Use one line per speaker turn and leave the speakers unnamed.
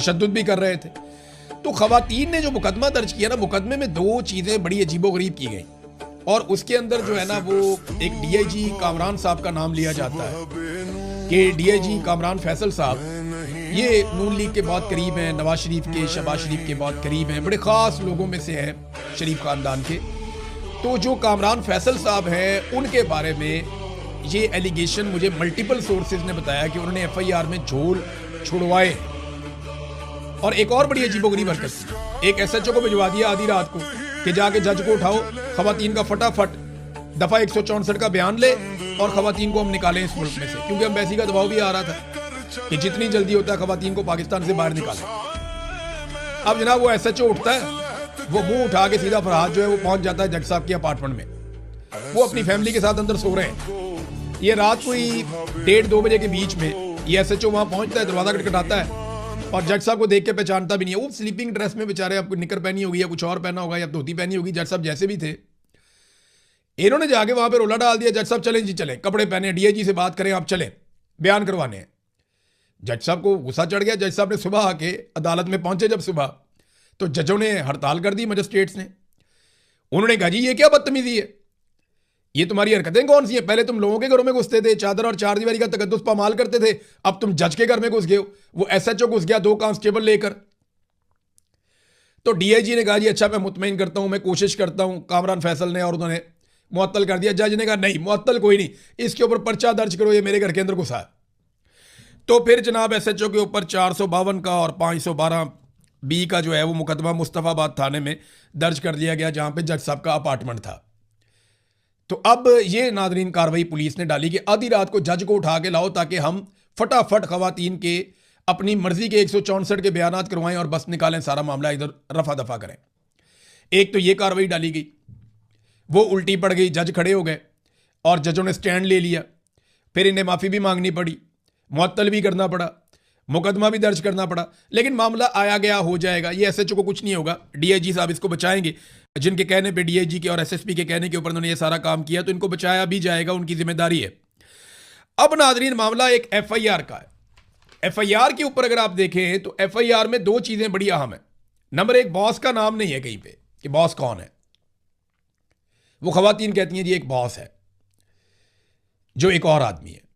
तशद्दुद भी कर रहे थे। तो खवातीन ने जो मुकदमा दर्ज किया ना, मुकदमे में दो चीज़ें बड़ी अजीबोगरीब की गई और उसके अंदर जो है ना वो एक डीआईजी कामरान साहब का नाम लिया जाता है कि डीआईजी कामरान फैसल साहब ये नून लीग के बहुत करीब हैं, नवाज शरीफ के, शहबाज शरीफ के बहुत करीब हैं, बड़े ख़ास लोगों में से हैं शरीफ ख़ानदान के। तो जो कामरान फैसल साहब हैं उनके बारे में ये एलिगेशन मुझे मल्टीपल सोर्सेज ने बताया कि उन्होंने एफआईआर में झोल छुड़वाए। और एक और बड़ी अजीबोगरीब हरकत थी, एक एसएचओ को भिजवा दिया आधी रात को कि जाके जज को उठाओ, खवातीन का फटाफट दफा 164 का बयान ले और खवातीन को हम निकालें इस मुल्क में से, क्योंकि एम्बेसी का दबाव भी आ रहा था कि जितनी जल्दी होता है खवातीन को पाकिस्तान से बाहर निकालें। अब जनाब वो एसएचओ उठता है, वो मुंह उठा के सीधा फरहाद जो है वो पहुंच जाता है जज साहब के अपार्टमेंट में। वो अपनी फैमिली के साथ अंदर सो रहे हैं। ये रात को ही 1:30-2 बजे के बीच में ये एसएचओ वहां पहुंचता है, दरवाजा खटखटाता है और जज साहब को देख के पहचानता भी नहीं है। वो स्लीपिंग ड्रेस में बेचारे, आपको निकर पहनी होगी या कुछ और पहना होगा या धोती पहनी होगी, जज साहब जैसे भी थे। इन्होंने जाके वहां पे रोला डाल दिया, जज साहब चलें जी चलें, कपड़े पहने, डीआईजी से बात करें, आप चलें बयान करवाने हैं। जज साहब को गुस्सा चढ़ गया। जज साहब ने सुबह आके अदालत में पहुंचे जब सुबह, तो जजों ने हड़ताल कर दी, मजिस्ट्रेट्स ने। उन्होंने कहा जी ये क्या बदतमीजी है, ये तुम्हारी हरकतें कौन सी हैं? पहले तुम लोगों के घरों में घुसते थे, चादर और चारदीवारी का तकद्दुस पामाल करते थे, अब तुम जज के घर में घुस गए हो। वो एसएचओ घुस गया 2 कांस्टेबल लेकर। तो डीआईजी ने कहा जी अच्छा मैं मुतमईन करता हूं, मैं कोशिश करता हूं, कामरान फैसल ने, और उन्होंने मुअत्तल कर दिया। जज ने कहा नहीं मुअत्तल कोई नहीं, इसके ऊपर पर्चा दर्ज करो, ये मेरे घर के अंदर घुसा है। तो फिर जनाब एसएचओ के ऊपर 452 का और 512B का जो है वो मुकदमा मुस्तफाबाद थाने में दर्ज कर दिया गया, जहां पे जज साहब का अपार्टमेंट था। तो अब ये नादरीन कार्रवाई पुलिस ने डाली कि आधी रात को जज को उठा के लाओ ताकि हम फटाफट खवातीन के अपनी मर्जी के 164 के बयानात करवाएं और बस निकालें, सारा मामला इधर रफा दफा करें। एक तो ये कार्रवाई डाली गई, वो उल्टी पड़ गई, जज खड़े हो गए और जजों ने स्टैंड ले लिया। फिर इन्हें माफ़ी भी मांगनी पड़ी, मुअत्तल भी करना पड़ा, मुकदमा भी दर्ज करना पड़ा, लेकिन मामला आया गया हो जाएगा। ये एसएचओ को कुछ नहीं होगा, डीआईजी साहब इसको बचाएंगे। जिनके कहने पे, डीआईजी के और एसएसपी के कहने के ऊपर उन्होंने ये सारा काम किया, तो इनको बचाया भी जाएगा, उनकी जिम्मेदारी है। अब नाजरीन मामला एक एफआईआर का है। एफआईआर के ऊपर अगर आप देखें तो एफआईआर में 2 चीजें बड़ी अहम है। नंबर 1, बॉस का नाम नहीं है कहीं पे कि बॉस कौन है। वो खवातीन कहती हैं जी एक बॉस है जो एक और आदमी है।